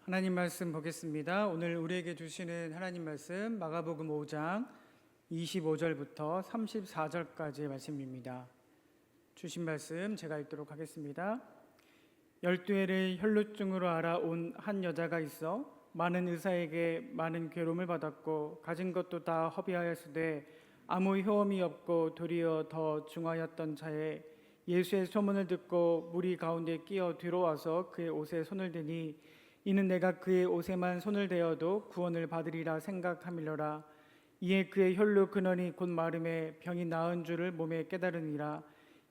하나님 말씀 보겠습니다. 오늘 우리에게 주시는 하나님 말씀 마가복음 5장 25절부터 34절까지의 말씀입니다. 주신 말씀 제가 읽도록 하겠습니다. 12해를 혈루증으로 알아온 한 여자가 있어 많은 의사에게 많은 괴로움을 받았고 가진 것도 다 허비하였으되 아무 효험이 없고 도리어 더 중하였던 자에 예수의 소문을 듣고 무리 가운데 끼어 뒤로 와서 그의 옷에 손을 대니 이는 내가 그의 옷에만 손을 대어도 구원을 받으리라 생각함일러라. 이에 그의 혈루 근원이 곧 마름에 병이 나은 줄을 몸에 깨달으니라.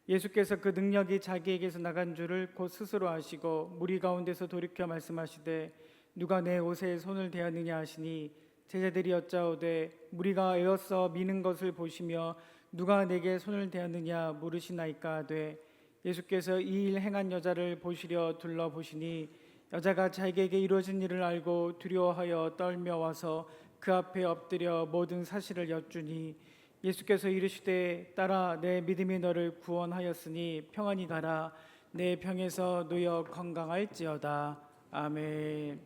예수께서 그 능력이 자기에게서 나간 줄을 곧 스스로 아시고 무리 가운데서 돌이켜 말씀하시되 누가 내 옷에 손을 대었느냐 하시니 제자들이 여짜오되 무리가 에어써 미는 것을 보시며 누가 내게 손을 대었느냐 물으시나이까 하되 예수께서 이 일 행한 여자를 보시려 둘러보시니 여자가 자기에게 이루어진 일을 알고 두려워하여 떨며 와서 그 앞에 엎드려 모든 사실을 여쭈니 예수께서 이르시되 딸아 내 믿음이 너를 구원하였으니 평안히 가라 내 병에서 놓여 건강할지어다. 아멘.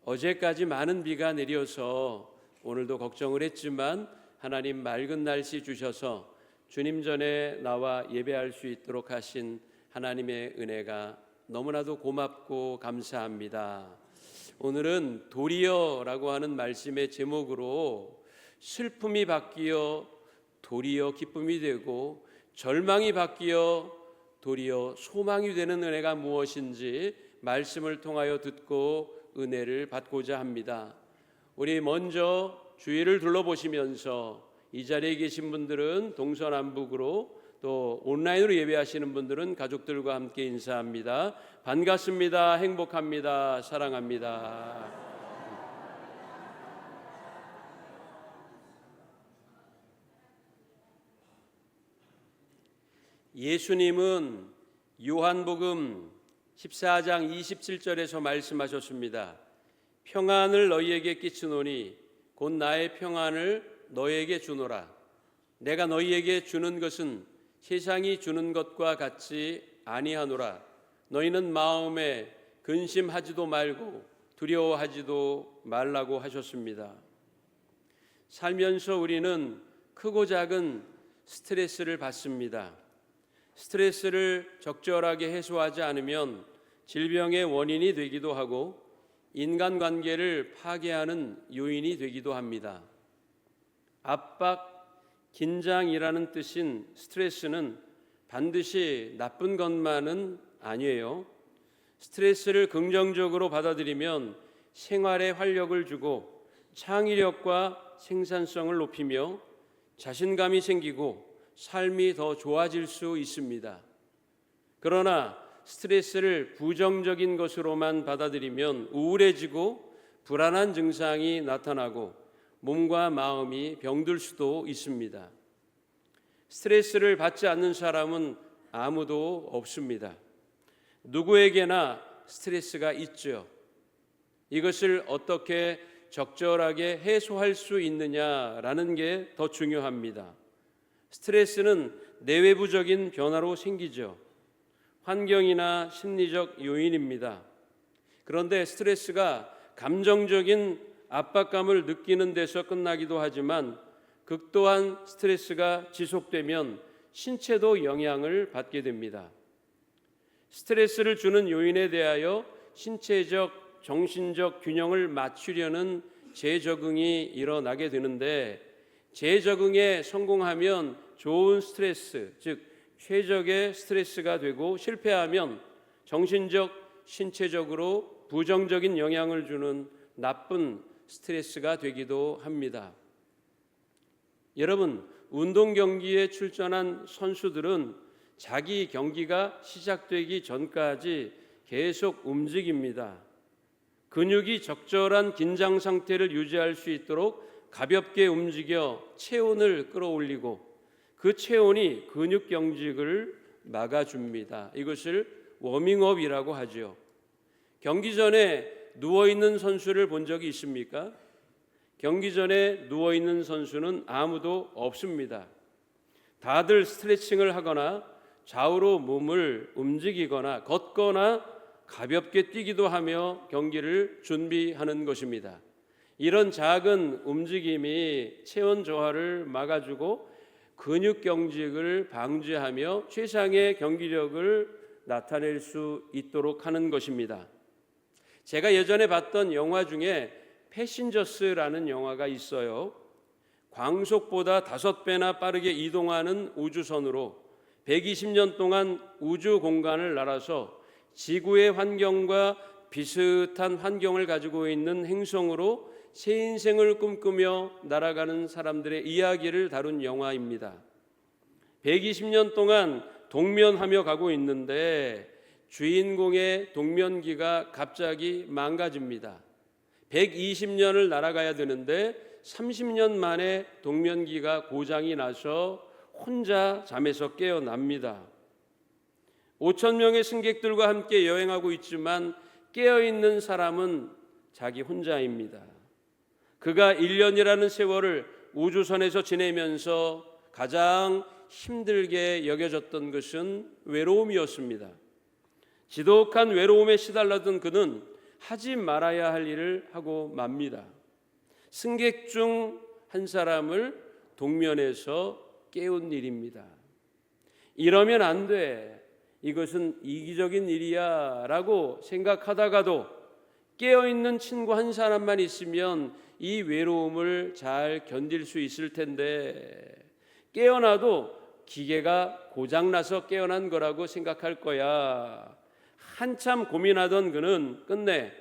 어제까지 많은 비가 내려서 오늘도 걱정을 했지만 하나님 맑은 날씨 주셔서 주님 전에 나와 예배할 수 있도록 하신 하나님의 은혜가 너무나도 고맙고 감사합니다. 오늘은 도리어라고 하는 말씀의 제목으로 슬픔이 바뀌어 도리어 기쁨이 되고 절망이 바뀌어 도리어 소망이 되는 은혜가 무엇인지 말씀을 통하여 듣고 은혜를 받고자 합니다. 우리 먼저 주위를 둘러보시면서 이 자리에 계신 분들은 동서남북으로 또 온라인으로 예배하시는 분들은 가족들과 함께 인사합니다. 반갑습니다. 행복합니다. 사랑합니다. 예수님은 요한복음 14장 27절에서 말씀하셨습니다. 평안을 너희에게 끼치노니 곧 나의 평안을 너희에게 주노라. 내가 너희에게 주는 것은 세상이 주는 것과 같지 아니하노라. 너희는 마음에 근심하지도 말고 두려워하지도 말라고 하셨습니다. 살면서 우리는 크고 작은 스트레스를 받습니다. 스트레스를 적절하게 해소하지 않으면 질병의 원인이 되기도 하고 인간관계를 파괴하는 요인이 되기도 합니다. 압박, 긴장이라는 뜻인 스트레스는 반드시 나쁜 것만은 아니에요. 스트레스를 긍정적으로 받아들이면 생활에 활력을 주고 창의력과 생산성을 높이며 자신감이 생기고 삶이 더 좋아질 수 있습니다. 그러나 스트레스를 부정적인 것으로만 받아들이면 우울해지고 불안한 증상이 나타나고 몸과 마음이 병들 수도 있습니다. 스트레스를 받지 않는 사람은 아무도 없습니다. 누구에게나 스트레스가 있죠. 이것을 어떻게 적절하게 해소할 수 있느냐라는 게 더 중요합니다. 스트레스는 내외부적인 변화로 생기죠. 환경이나 심리적 요인입니다. 그런데 스트레스가 감정적인 압박감을 느끼는 데서 끝나기도 하지만 극도한 스트레스가 지속되면 신체도 영향을 받게 됩니다. 스트레스를 주는 요인에 대하여 신체적, 정신적 균형을 맞추려는 재적응이 일어나게 되는데 재적응에 성공하면 좋은 스트레스, 즉 최적의 스트레스가 되고 실패하면 정신적, 신체적으로 부정적인 영향을 주는 나쁜 스트레스가 되기도 합니다. 여러분, 운동 경기에 출전한 선수들은 자기 경기가 시작되기 전까지 계속 움직입니다. 근육이 적절한 긴장 상태를 유지할 수 있도록 가볍게 움직여 체온을 끌어올리고 그 체온이 근육 경직을 막아줍니다. 이것을 워밍업이라고 하죠. 경기 전에 누워있는 선수를 본 적이 있습니까? 경기 전에 누워있는 선수는 아무도 없습니다. 다들 스트레칭을 하거나 좌우로 몸을 움직이거나 걷거나 가볍게 뛰기도 하며 경기를 준비하는 것입니다. 이런 작은 움직임이 체온 저하를 막아주고 근육 경직을 방지하며 최상의 경기력을 나타낼 수 있도록 하는 것입니다. 제가 예전에 봤던 영화 중에 패신저스라는 영화가 있어요. 광속보다 5배나 빠르게 이동하는 우주선으로 120년 동안 우주 공간을 날아서 지구의 환경과 비슷한 환경을 가지고 있는 행성으로 새 인생을 꿈꾸며 날아가는 사람들의 이야기를 다룬 영화입니다. 120년 동안 동면하며 가고 있는데 주인공의 동면기가 갑자기 망가집니다. 120년을 날아가야 되는데 30년 만에 동면기가 고장이 나서 혼자 잠에서 깨어납니다. 5천 명의 승객들과 함께 여행하고 있지만 깨어있는 사람은 자기 혼자입니다. 그가 1년이라는 세월을 우주선에서 지내면서 가장 힘들게 여겨졌던 것은 외로움이었습니다. 지독한 외로움에 시달렸던 그는 하지 말아야 할 일을 하고 맙니다. 승객 중 한 사람을 동면에서 깨운 일입니다. 이러면 안 돼. 이것은 이기적인 일이야 라고 생각하다가도 깨어있는 친구 한 사람만 있으면 이 외로움을 잘 견딜 수 있을 텐데 깨어나도 기계가 고장나서 깨어난 거라고 생각할 거야. 한참 고민하던 그는 끝내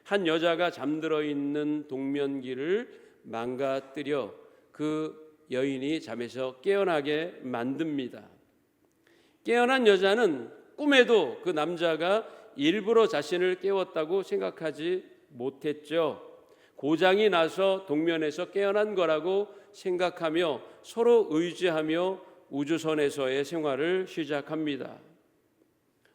한 여자가 잠들어 있는 동면기를 망가뜨려 그 여인이 잠에서 깨어나게 만듭니다. 깨어난 여자는 꿈에도 그 남자가 일부러 자신을 깨웠다고 생각하지 못했죠. 고장이 나서 동면에서 깨어난 거라고 생각하며 서로 의지하며 우주선에서의 생활을 시작합니다.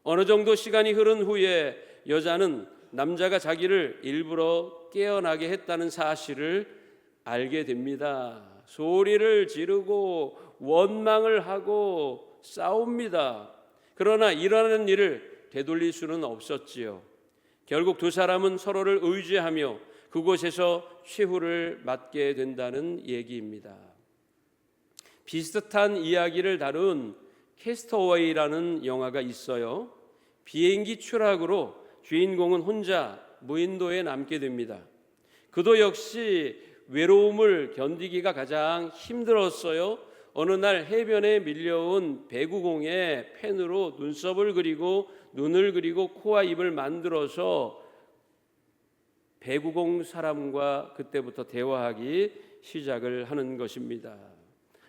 어느 정도 시간이 흐른 후에 여자는 남자가 자기를 일부러 깨어나게 했다는 사실을 알게 됩니다. 소리를 지르고 원망을 하고 싸웁니다. 그러나 일어나는 일을 되돌릴 수는 없었지요. 결국 두 사람은 서로를 의지하며 그곳에서 최후를 맞게 된다는 얘기입니다. 비슷한 이야기를 다룬 캐스터웨이라는 영화가 있어요. 비행기 추락으로 주인공은 혼자 무인도에 남게 됩니다. 그도 역시 외로움을 견디기가 가장 힘들었어요. 어느 날 해변에 밀려온 배구공에 펜으로 눈썹을 그리고 눈을 그리고 코와 입을 만들어서 배구공 사람과 그때부터 대화하기 시작을 하는 것입니다.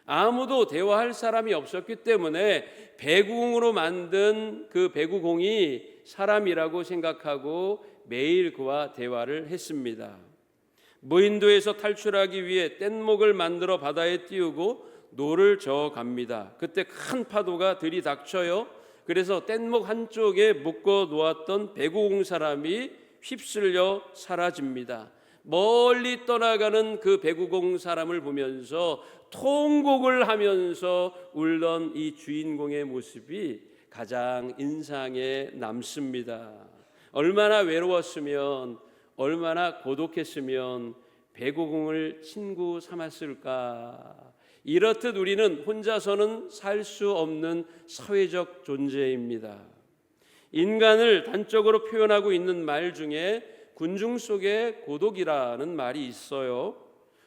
아무도 대화할 사람이 없었기 때문에 배구공으로 만든 그 배구공이 사람이라고 생각하고 매일 그와 대화를 했습니다. 무인도에서 탈출하기 위해 뗏목을 만들어 바다에 띄우고 노를 저어갑니다. 그때 큰 파도가 들이닥쳐요. 그래서 뗏목 한쪽에 묶어 놓았던 배구공 사람이 휩쓸려 사라집니다. 멀리 떠나가는 그 배구공 사람을 보면서 통곡을 하면서 울던 이 주인공의 모습이 가장 인상에 남습니다. 얼마나 외로웠으면, 얼마나 고독했으면 배구공을 친구 삼았을까. 이렇듯 우리는 혼자서는 살 수 없는 사회적 존재입니다. 인간을 단적으로 표현하고 있는 말 중에 군중 속에 고독이라는 말이 있어요.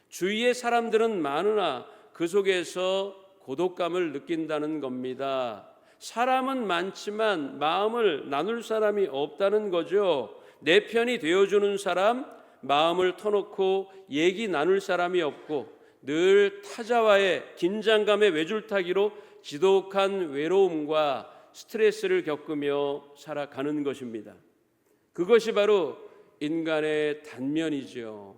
주위에 사람들은 많으나 그 속에서 고독감을 느낀다는 겁니다. 사람은 많지만 마음을 나눌 사람이 없다는 거죠. 내 편이 되어주는 사람, 마음을 터놓고 얘기 나눌 사람이 없고 늘 타자와의 긴장감의 외줄타기로 지독한 외로움과 스트레스를 겪으며 살아가는 것입니다. 그것이 바로 인간의 단면이죠.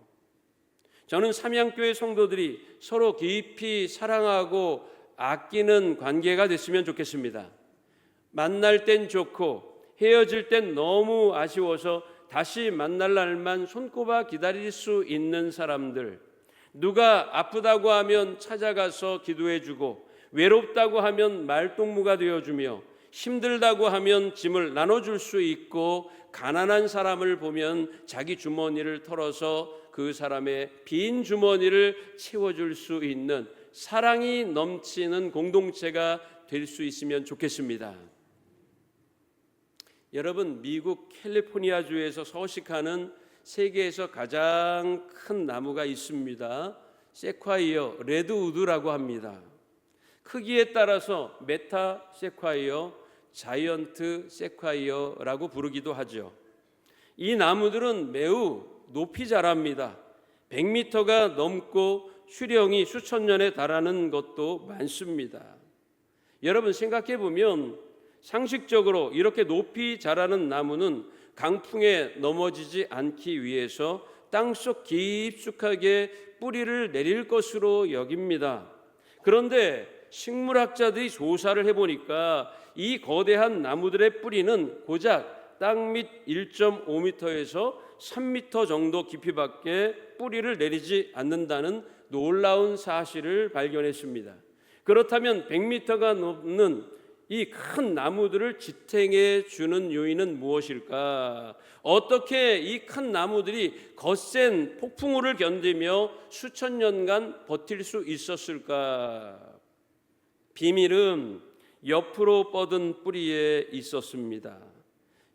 저는 삼양교회 성도들이 서로 깊이 사랑하고 아끼는 관계가 됐으면 좋겠습니다. 만날 땐 좋고 헤어질 땐 너무 아쉬워서 다시 만날 날만 손꼽아 기다릴 수 있는 사람들, 누가 아프다고 하면 찾아가서 기도해주고 외롭다고 하면 말동무가 되어주며 힘들다고 하면 짐을 나눠줄 수 있고 가난한 사람을 보면 자기 주머니를 털어서 그 사람의 빈 주머니를 채워줄 수 있는 사랑이 넘치는 공동체가 될 수 있으면 좋겠습니다. 여러분, 미국 캘리포니아주에서 서식하는 세계에서 가장 큰 나무가 있습니다. 세콰이어 레드우드라고 합니다. 크기에 따라서 메타 세콰이어, 자이언트 세콰이어라고 부르기도 하죠. 이 나무들은 매우 높이 자랍니다. 100m가 넘고 수령이 수천 년에 달하는 것도 많습니다. 여러분, 생각해 보면 상식적으로 이렇게 높이 자라는 나무는 강풍에 넘어지지 않기 위해서 땅속 깊숙하게 뿌리를 내릴 것으로 여깁니다. 그런데 식물학자들이 조사를 해보니까 이 거대한 나무들의 뿌리는 고작 땅 밑 1.5m에서 3m 정도 깊이밖에 뿌리를 내리지 않는다는 놀라운 사실을 발견했습니다. 그렇다면 100m가 넘는 이 큰 나무들을 지탱해 주는 요인은 무엇일까? 어떻게 이 큰 나무들이 거센 폭풍우를 견디며 수천 년간 버틸 수 있었을까? 비밀은 옆으로 뻗은 뿌리에 있었습니다.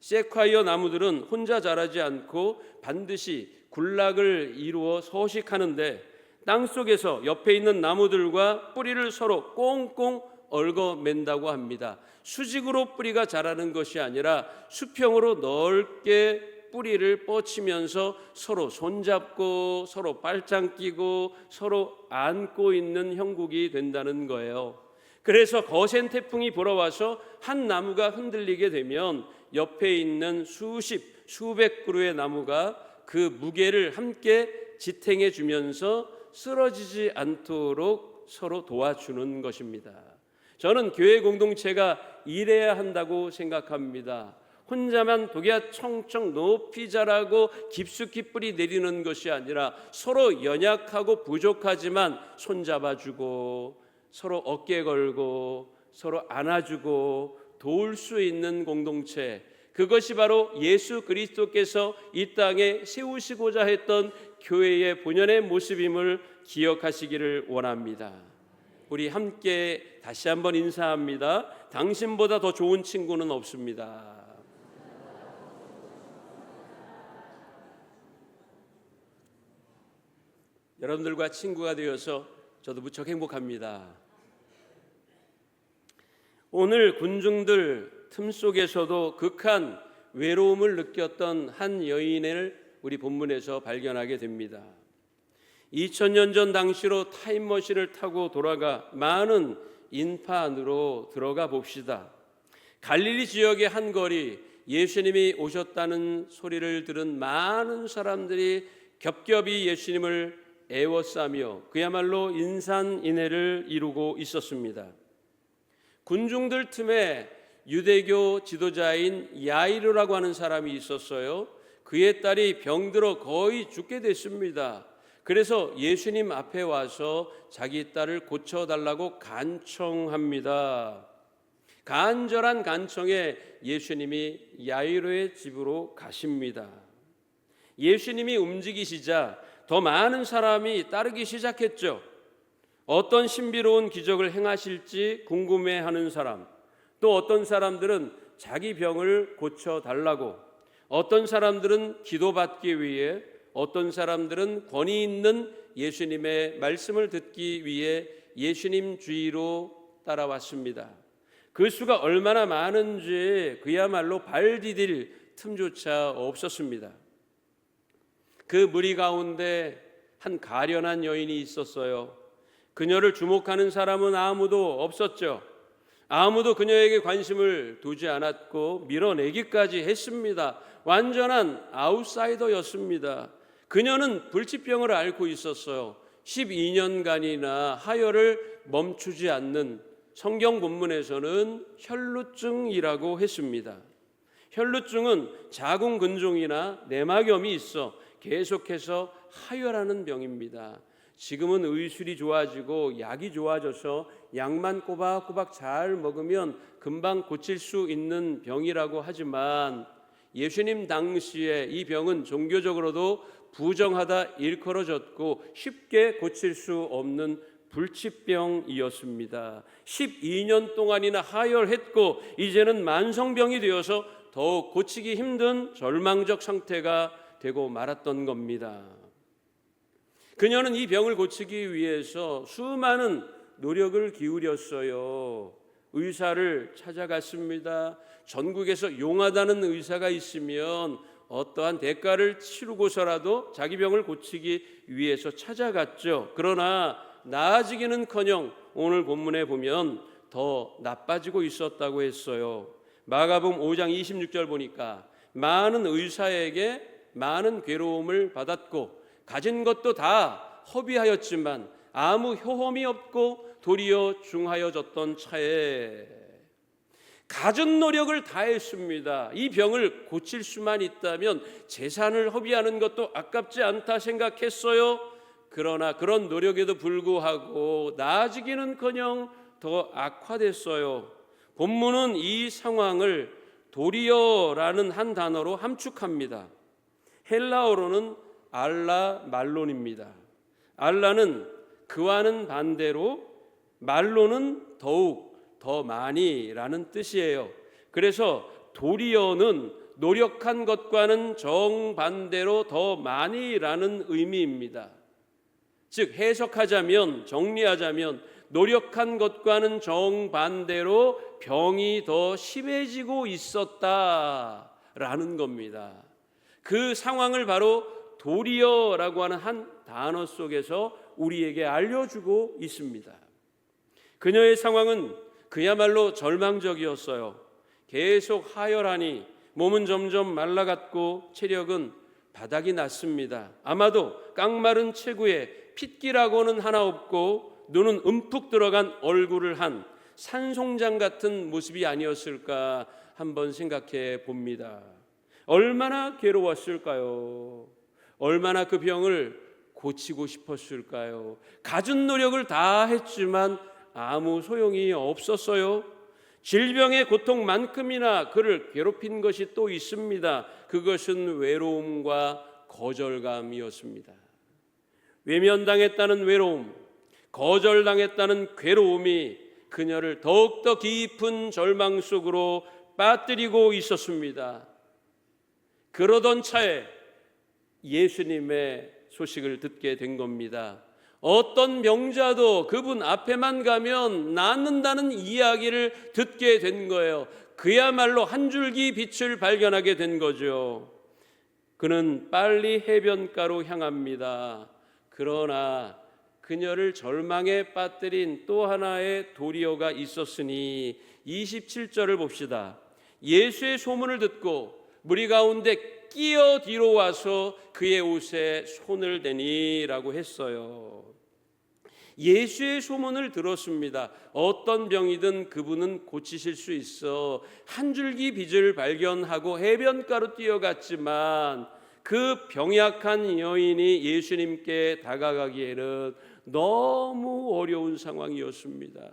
세콰이어 나무들은 혼자 자라지 않고 반드시 군락을 이루어 서식하는데 땅속에서 옆에 있는 나무들과 뿌리를 서로 꽁꽁 얽어맨다고 합니다. 수직으로 뿌리가 자라는 것이 아니라 수평으로 넓게 뿌리를 뻗치면서 서로 손잡고 서로 빨짱 끼고 서로 안고 있는 형국이 된다는 거예요. 그래서 거센 태풍이 불어와서 한 나무가 흔들리게 되면 옆에 있는 수백 그루의 나무가 그 무게를 함께 지탱해 주면서 쓰러지지 않도록 서로 도와주는 것입니다. 저는 교회 공동체가 이래야 한다고 생각합니다. 혼자만 독야 청청 높이 자라고 깊숙이 뿌리 내리는 것이 아니라 서로 연약하고 부족하지만 손잡아주고 서로 어깨 걸고 서로 안아주고 도울 수 있는 공동체, 그것이 바로 예수 그리스도께서 이 땅에 세우시고자 했던 교회의 본연의 모습임을 기억하시기를 원합니다. 우리 함께 다시 한번 인사합니다. 당신보다 더 좋은 친구는 없습니다. 여러분들과 친구가 되어서 저도 무척 행복합니다. 오늘 군중들 틈 속에서도 극한 외로움을 느꼈던 한 여인을 우리 본문에서 발견하게 됩니다. 2000년 전 당시로 타임머신을 타고 돌아가 많은 인파 안으로 들어가 봅시다. 갈릴리 지역의 한 거리, 예수님이 오셨다는 소리를 들은 많은 사람들이 겹겹이 예수님을 애워싸며 그야말로 인산인해를 이루고 있었습니다. 군중들 틈에 유대교 지도자인 야이로라고 하는 사람이 있었어요. 그의 딸이 병들어 거의 죽게 됐습니다. 그래서 예수님 앞에 와서 자기 딸을 고쳐달라고 간청합니다. 간절한 간청에 예수님이 야이로의 집으로 가십니다. 예수님이 움직이시자 더 많은 사람이 따르기 시작했죠. 어떤 신비로운 기적을 행하실지 궁금해하는 사람, 또 어떤 사람들은 자기 병을 고쳐달라고, 어떤 사람들은 기도받기 위해, 어떤 사람들은 권위 있는 예수님의 말씀을 듣기 위해 예수님 주위로 따라왔습니다. 그 수가 얼마나 많은지 그야말로 발 디딜 틈조차 없었습니다. 그 무리 가운데 한 가련한 여인이 있었어요. 그녀를 주목하는 사람은 아무도 없었죠. 아무도 그녀에게 관심을 두지 않았고 밀어내기까지 했습니다. 완전한 아웃사이더였습니다. 그녀는 불치병을 앓고 있었어요. 12년간이나 하혈을 멈추지 않는, 성경 본문에서는 혈루증이라고 했습니다. 혈루증은 자궁근종이나 내막염이 있어 계속해서 하혈하는 병입니다. 지금은 의술이 좋아지고 약이 좋아져서 약만 꼬박꼬박 잘 먹으면 금방 고칠 수 있는 병이라고 하지만 예수님 당시에 이 병은 종교적으로도 부정하다 일컬어졌고 쉽게 고칠 수 없는 불치병이었습니다. 12년 동안이나 하혈했고 이제는 만성병이 되어서 더욱 고치기 힘든 절망적 상태가 되고 말았던 겁니다. 그녀는 이 병을 고치기 위해서 수많은 노력을 기울였어요. 의사를 찾아갔습니다. 전국에서 용하다는 의사가 있으면 어떠한 대가를 치르고서라도 자기 병을 고치기 위해서 찾아갔죠. 그러나 나아지기는커녕 오늘 본문에 보면 더 나빠지고 있었다고 했어요. 마가복음 5장 26절 보니까 많은 의사에게 많은 괴로움을 받았고 가진 것도 다 허비하였지만 아무 효험이 없고 도리어 중하여졌던 차에 갖은 노력을 다했습니다. 이 병을 고칠 수만 있다면 재산을 허비하는 것도 아깝지 않다 생각했어요. 그러나 그런 노력에도 불구하고 나아지기는커녕 더 악화됐어요. 본문은 이 상황을 도리어라는 한 단어로 함축합니다. 헬라어로는 알라 말론입니다. 알라는 그와는 반대로, 말론은 더욱, 더 많이라는 뜻이에요. 그래서 도리어는 노력한 것과는 정반대로 더 많이라는 의미입니다. 즉 해석하자면, 정리하자면 노력한 것과는 정반대로 병이 더 심해지고 있었다라는 겁니다. 그 상황을 바로 도리어라고 하는 한 단어 속에서 우리에게 알려주고 있습니다. 그녀의 상황은 그야말로 절망적이었어요. 계속 하혈하니 몸은 점점 말라갔고 체력은 바닥이 났습니다. 아마도 깡마른 체구에 핏기라고는 하나 없고 눈은 움푹 들어간 얼굴을 한 산송장 같은 모습이 아니었을까 한번 생각해 봅니다. 얼마나 괴로웠을까요? 얼마나 그 병을 고치고 싶었을까요? 갖은 노력을 다 했지만 아무 소용이 없었어요. 질병의 고통만큼이나 그를 괴롭힌 것이 또 있습니다. 그것은 외로움과 거절감이었습니다. 외면당했다는 외로움, 거절당했다는 괴로움이 그녀를 더욱더 깊은 절망 속으로 빠뜨리고 있었습니다. 그러던 차에 예수님의 소식을 듣게 된 겁니다. 어떤 병자도 그분 앞에만 가면 낫는다는 이야기를 듣게 된 거예요. 그야말로 한 줄기 빛을 발견하게 된 거죠. 그는 빨리 해변가로 향합니다. 그러나 그녀를 절망에 빠뜨린 또 하나의 도리어가 있었으니 27절을 봅시다. 예수의 소문을 듣고 무리 가운데 끼어 뒤로 와서 그의 옷에 손을 대니라고 했어요. 예수의 소문을 들었습니다. 어떤 병이든 그분은 고치실 수 있어. 한 줄기 빛을 발견하고 해변가로 뛰어갔지만 그 병약한 여인이 예수님께 다가가기에는 너무 어려운 상황이었습니다.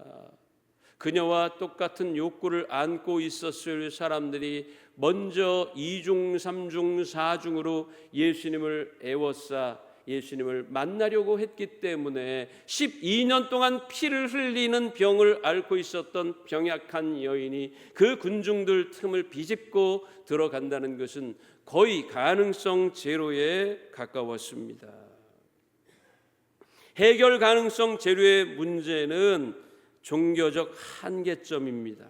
그녀와 똑같은 욕구를 안고 있었을 사람들이 먼저 2중, 3중, 4중으로 예수님을 애워싸 예수님을 만나려고 했기 때문에 12년 동안 피를 흘리는 병을 앓고 있었던 병약한 여인이 그 군중들 틈을 비집고 들어간다는 것은 거의 가능성 제로에 가까웠습니다. 해결 가능성 제로의 문제는 종교적 한계점입니다.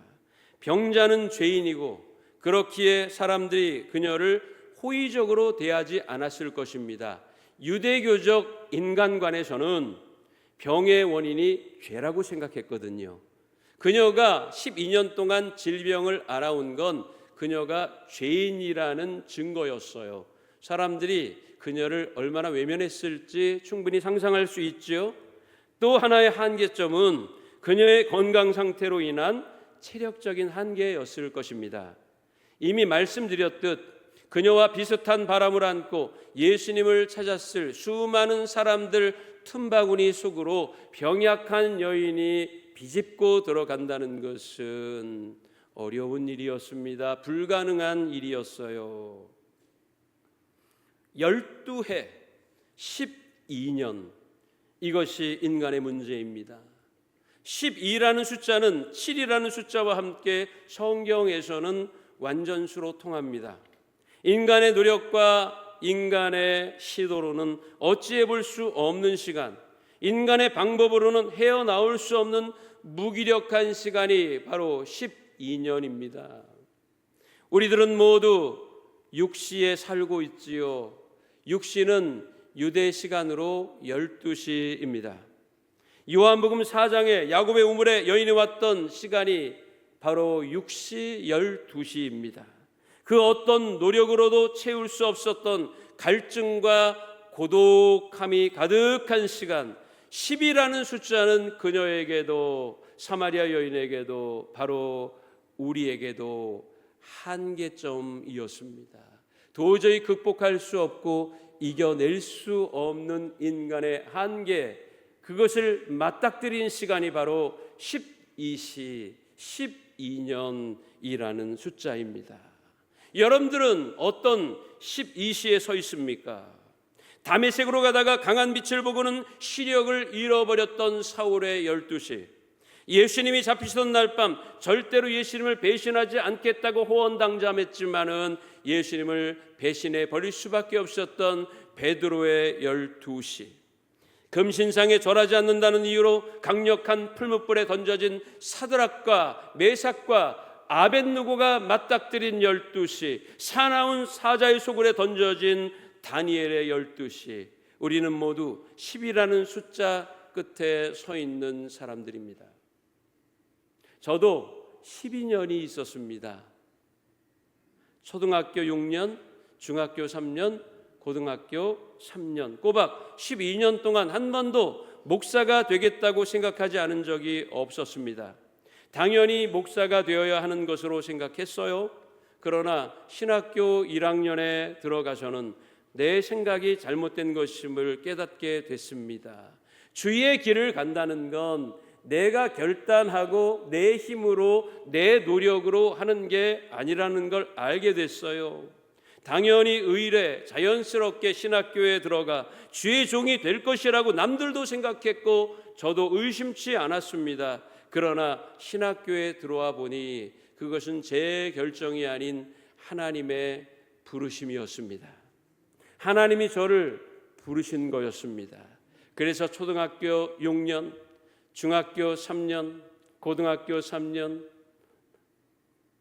병자는 죄인이고 그렇기에 사람들이 그녀를 호의적으로 대하지 않았을 것입니다. 유대교적 인간관에서는 병의 원인이 죄라고 생각했거든요. 그녀가 12년 동안 질병을 앓아온 건 그녀가 죄인이라는 증거였어요. 사람들이 그녀를 얼마나 외면했을지 충분히 상상할 수 있죠. 또 하나의 한계점은 그녀의 건강 상태로 인한 체력적인 한계였을 것입니다. 이미 말씀드렸듯 그녀와 비슷한 바람을 안고 예수님을 찾았을 수많은 사람들 틈바구니 속으로 병약한 여인이 비집고 들어간다는 것은 어려운 일이었습니다. 불가능한 일이었어요. 12해 12년, 이것이 인간의 문제입니다. 12라는 숫자는 7이라는 숫자와 함께 성경에서는 완전수로 통합니다. 인간의 노력과 인간의 시도로는 어찌해 볼 수 없는 시간, 인간의 방법으로는 헤어나올 수 없는 무기력한 시간이 바로 12년입니다. 우리들은 모두 육시에 살고 있지요. 육시는 유대 시간으로 12시입니다. 요한복음 4장에 야곱의 우물에 여인이 왔던 시간이 바로 6시 12시입니다. 그 어떤 노력으로도 채울 수 없었던 갈증과 고독함이 가득한 시간, 10이라는 숫자는 그녀에게도 사마리아 여인에게도 바로 우리에게도 한계점이었습니다. 도저히 극복할 수 없고 이겨낼 수 없는 인간의 한계, 그것을 맞닥뜨린 시간이 바로 12시, 12년이라는 숫자입니다. 여러분들은 어떤 12시에 서 있습니까? 다메섹으로 가다가 강한 빛을 보고는 시력을 잃어버렸던 사울의 12시, 예수님이 잡히시던 날 밤 절대로 예수님을 배신하지 않겠다고 호언당잠했지만은 예수님을 배신해 버릴 수밖에 없었던 베드로의 12시, 금신상에 절하지 않는다는 이유로 강력한 풀무불에 던져진 사드락과 메삭과 아벳느고가 맞닥뜨린 12시, 사나운 사자의 소굴에 던져진 다니엘의 12시, 우리는 모두 10이라는 숫자 끝에 서 있는 사람들입니다. 저도 12년이 있었습니다. 초등학교 6년, 중학교 3년, 고등학교 3년, 꼬박 12년 동안 한 번도 목사가 되겠다고 생각하지 않은 적이 없었습니다. 당연히 목사가 되어야 하는 것으로 생각했어요. 그러나 신학교 1학년에 들어가서는 내 생각이 잘못된 것임을 깨닫게 됐습니다. 주의 길을 간다는 건 내가 결단하고 내 힘으로 내 노력으로 하는 게 아니라는 걸 알게 됐어요. 당연히 의례 자연스럽게 신학교에 들어가 주의 종이 될 것이라고 남들도 생각했고 저도 의심치 않았습니다. 그러나 신학교에 들어와 보니 그것은 제 결정이 아닌 하나님의 부르심이었습니다. 하나님이 저를 부르신 거였습니다. 그래서 초등학교 6년, 중학교 3년, 고등학교 3년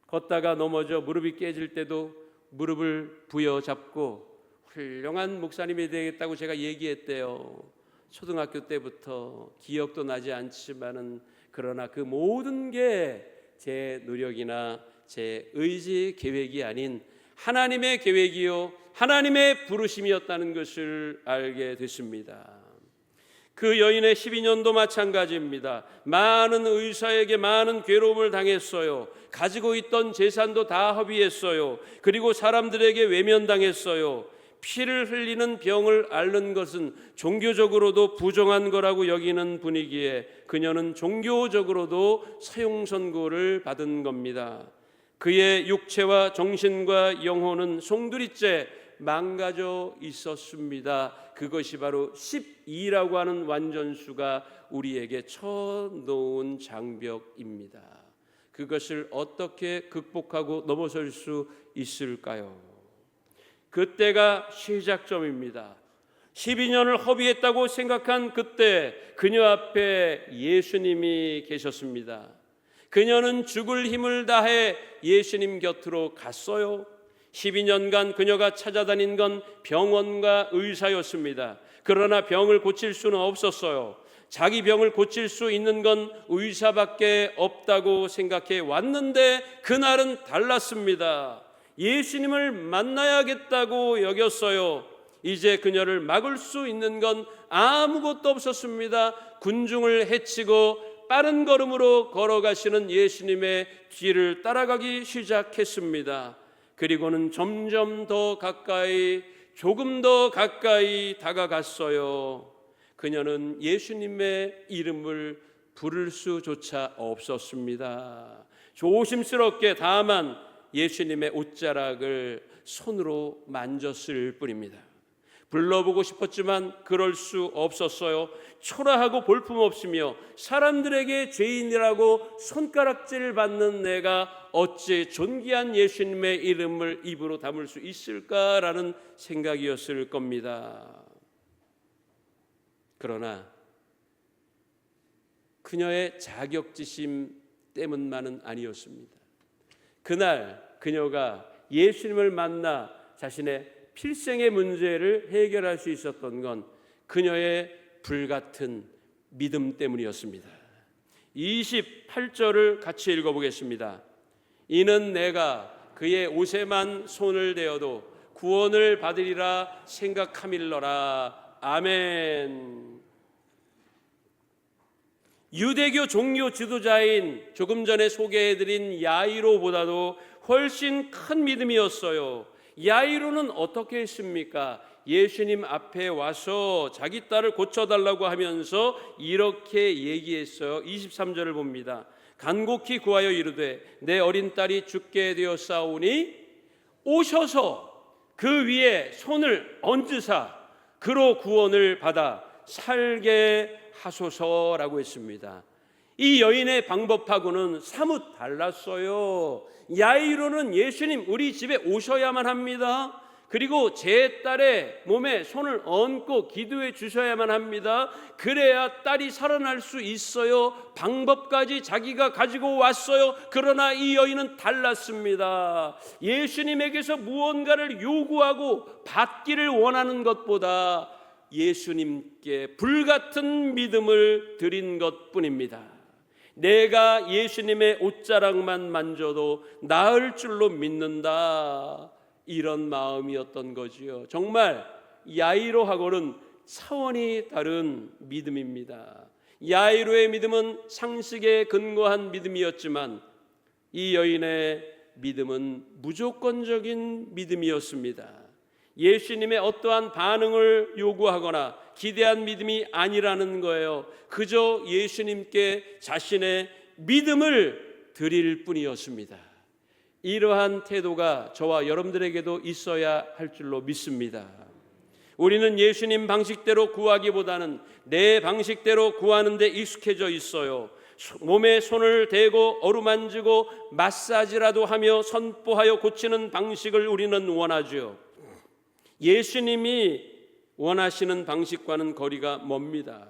걷다가 넘어져 무릎이 깨질 때도 무릎을 부여잡고 훌륭한 목사님이 되겠다고 제가 얘기했대요. 초등학교 때부터 기억도 나지 않지만은 그러나 그 모든 게 제 노력이나 제 의지 계획이 아닌 하나님의 계획이요 하나님의 부르심이었다는 것을 알게 됐습니다. 그 여인의 12년도 마찬가지입니다. 많은 의사에게 많은 괴로움을 당했어요. 가지고 있던 재산도 다 허비했어요. 그리고 사람들에게 외면당했어요. 피를 흘리는 병을 앓는 것은 종교적으로도 부정한 거라고 여기는 분위기에 그녀는 종교적으로도 사형 선고를 받은 겁니다. 그의 육체와 정신과 영혼은 송두리째 망가져 있었습니다. 그것이 바로 12라고 하는 완전수가 우리에게 쳐놓은 장벽입니다. 그것을 어떻게 극복하고 넘어설 수 있을까요? 그때가 시작점입니다. 12년을 허비했다고 생각한 그때 그녀 앞에 예수님이 계셨습니다. 그녀는 죽을 힘을 다해 예수님 곁으로 갔어요. 12년간 그녀가 찾아다닌 건 병원과 의사였습니다. 그러나 병을 고칠 수는 없었어요. 자기 병을 고칠 수 있는 건 의사밖에 없다고 생각해 왔는데 그날은 달랐습니다. 예수님을 만나야겠다고 여겼어요. 이제 그녀를 막을 수 있는 건 아무것도 없었습니다. 군중을 헤치고 빠른 걸음으로 걸어가시는 예수님의 뒤를 따라가기 시작했습니다. 그리고는 점점 더 가까이, 조금 더 가까이 다가갔어요. 그녀는 예수님의 이름을 부를 수조차 없었습니다. 조심스럽게 다만 예수님의 옷자락을 손으로 만졌을 뿐입니다. 불러보고 싶었지만 그럴 수 없었어요. 초라하고 볼품없으며 사람들에게 죄인이라고 손가락질 받는 내가 어찌 존귀한 예수님의 이름을 입으로 담을 수 있을까라는 생각이었을 겁니다. 그러나 그녀의 자격지심 때문만은 아니었습니다. 그날 그녀가 예수님을 만나 자신의 필생의 문제를 해결할 수 있었던 건 그녀의 불같은 믿음 때문이었습니다. 28절을 같이 읽어보겠습니다. 이는 내가 그의 옷에만 손을 대어도 구원을 받으리라 생각함일러라. 아멘. 유대교 종교 지도자인 조금 전에 소개해드린 야이로보다도 훨씬 큰 믿음이었어요. 야이로는 어떻게 했습니까? 예수님 앞에 와서 자기 딸을 고쳐달라고 하면서 이렇게 얘기했어요. 23절을 봅니다. 간곡히 구하여 이르되 내 어린 딸이 죽게 되었사오니 오셔서 그 위에 손을 얹으사 그로 구원을 받아 살게 하소서라고 했습니다. 이 여인의 방법하고는 사뭇 달랐어요. 야이로는 예수님 우리 집에 오셔야만 합니다. 그리고 제 딸의 몸에 손을 얹고 기도해 주셔야만 합니다. 그래야 딸이 살아날 수 있어요. 방법까지 자기가 가지고 왔어요. 그러나 이 여인은 달랐습니다. 예수님에게서 무언가를 요구하고 받기를 원하는 것보다 예수님께 불같은 믿음을 드린 것뿐입니다. 내가 예수님의 옷자락만 만져도 나을 줄로 믿는다, 이런 마음이었던 거지요. 정말 야이로하고는 차원이 다른 믿음입니다. 야이로의 믿음은 상식에 근거한 믿음이었지만 이 여인의 믿음은 무조건적인 믿음이었습니다. 예수님의 어떠한 반응을 요구하거나 기대한 믿음이 아니라는 거예요. 그저 예수님께 자신의 믿음을 드릴 뿐이었습니다. 이러한 태도가 저와 여러분들에게도 있어야 할 줄로 믿습니다. 우리는 예수님 방식대로 구하기보다는 내 방식대로 구하는 데 익숙해져 있어요. 몸에 손을 대고 어루만지고 마사지라도 하며 선포하여 고치는 방식을 우리는 원하죠. 예수님이 원하시는 방식과는 거리가 멉니다.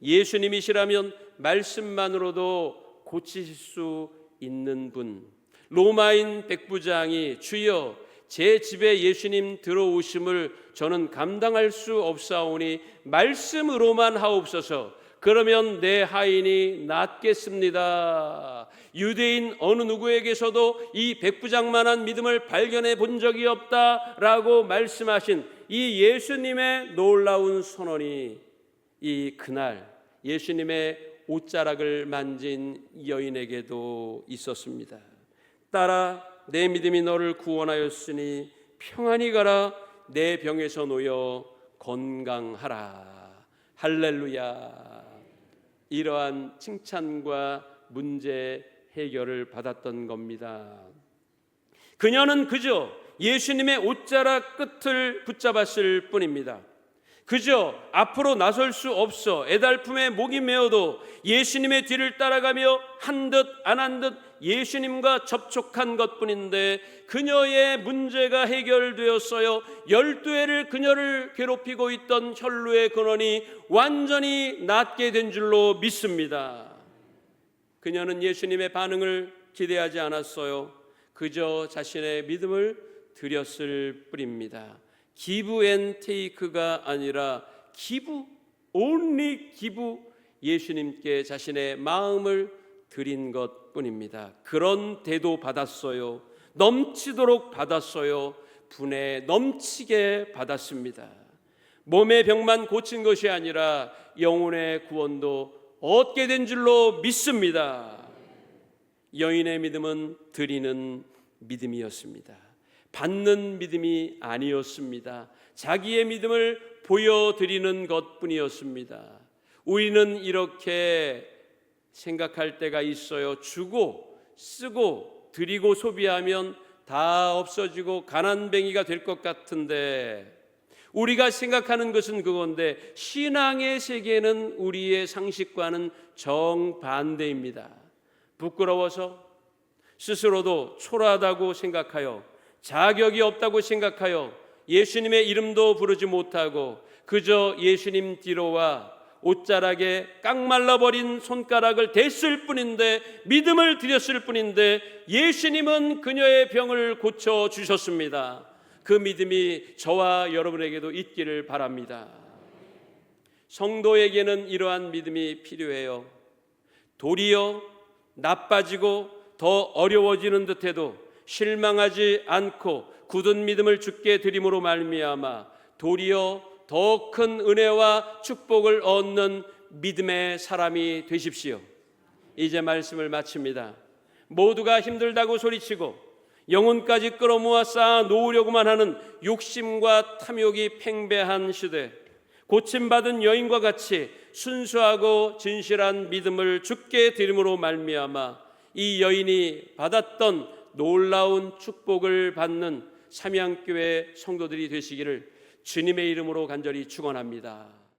예수님이시라면 말씀만으로도 고치실 수 있는 분. 로마인 백부장이 주여 제 집에 예수님 들어오심을 저는 감당할 수 없사오니 말씀으로만 하옵소서. 그러면 내 하인이 낫겠습니다. 유대인 어느 누구에게서도 이 백부장만한 믿음을 발견해 본 적이 없다라고 말씀하신 이 예수님의 놀라운 선언이 이 그날 예수님의 옷자락을 만진 여인에게도 있었습니다. 딸아, 내 믿음이 너를 구원하였으니 평안히 가라. 내 병에서 놓여 건강하라. 할렐루야. 이러한 칭찬과 문제 해결을 받았던 겁니다. 그녀는 그저 예수님의 옷자락 끝을 붙잡았을 뿐입니다. 그저 앞으로 나설 수 없어 애달픔에 목이 메어도 예수님의 뒤를 따라가며 한 듯 안 한 듯 예수님과 접촉한 것뿐인데 그녀의 문제가 해결되었어요. 12회를 그녀를 괴롭히고 있던 혈루의 근원이 완전히 낫게 된 줄로 믿습니다. 그녀는 예수님의 반응을 기대하지 않았어요. 그저 자신의 믿음을 드렸을 뿐입니다. 기브 앤 테이크가 아니라 기브, 온리 기브, 예수님께 자신의 마음을 드린 것뿐입니다. 그런 대도 받았어요. 넘치도록 받았어요. 분에 넘치게 받았습니다. 몸의 병만 고친 것이 아니라 영혼의 구원도 얻게 된 줄로 믿습니다. 여인의 믿음은 드리는 믿음이었습니다. 받는 믿음이 아니었습니다. 자기의 믿음을 보여드리는 것뿐이었습니다. 우리는 이렇게 생각할 때가 있어요. 주고 쓰고 드리고 소비하면 다 없어지고 가난뱅이가 될 것 같은데, 우리가 생각하는 것은 그건데 신앙의 세계는 우리의 상식과는 정반대입니다. 부끄러워서 스스로도 초라하다고 생각하여 자격이 없다고 생각하여 예수님의 이름도 부르지 못하고 그저 예수님 뒤로와 옷자락에 깡말라버린 손가락을 댔을 뿐인데, 믿음을 드렸을 뿐인데 예수님은 그녀의 병을 고쳐주셨습니다. 그 믿음이 저와 여러분에게도 있기를 바랍니다. 성도에게는 이러한 믿음이 필요해요. 도리어 나빠지고 더 어려워지는 듯해도 실망하지 않고 굳은 믿음을 주께 드림으로 말미암아 도리어 더 큰 은혜와 축복을 얻는 믿음의 사람이 되십시오. 이제 말씀을 마칩니다. 모두가 힘들다고 소리치고 영혼까지 끌어모아 쌓아 놓으려고만 하는 욕심과 탐욕이 팽배한 시대, 고침받은 여인과 같이 순수하고 진실한 믿음을 주께 드림으로 말미암아 이 여인이 받았던 놀라운 축복을 받는 삼양교회 성도들이 되시기를 주님의 이름으로 간절히 축원합니다.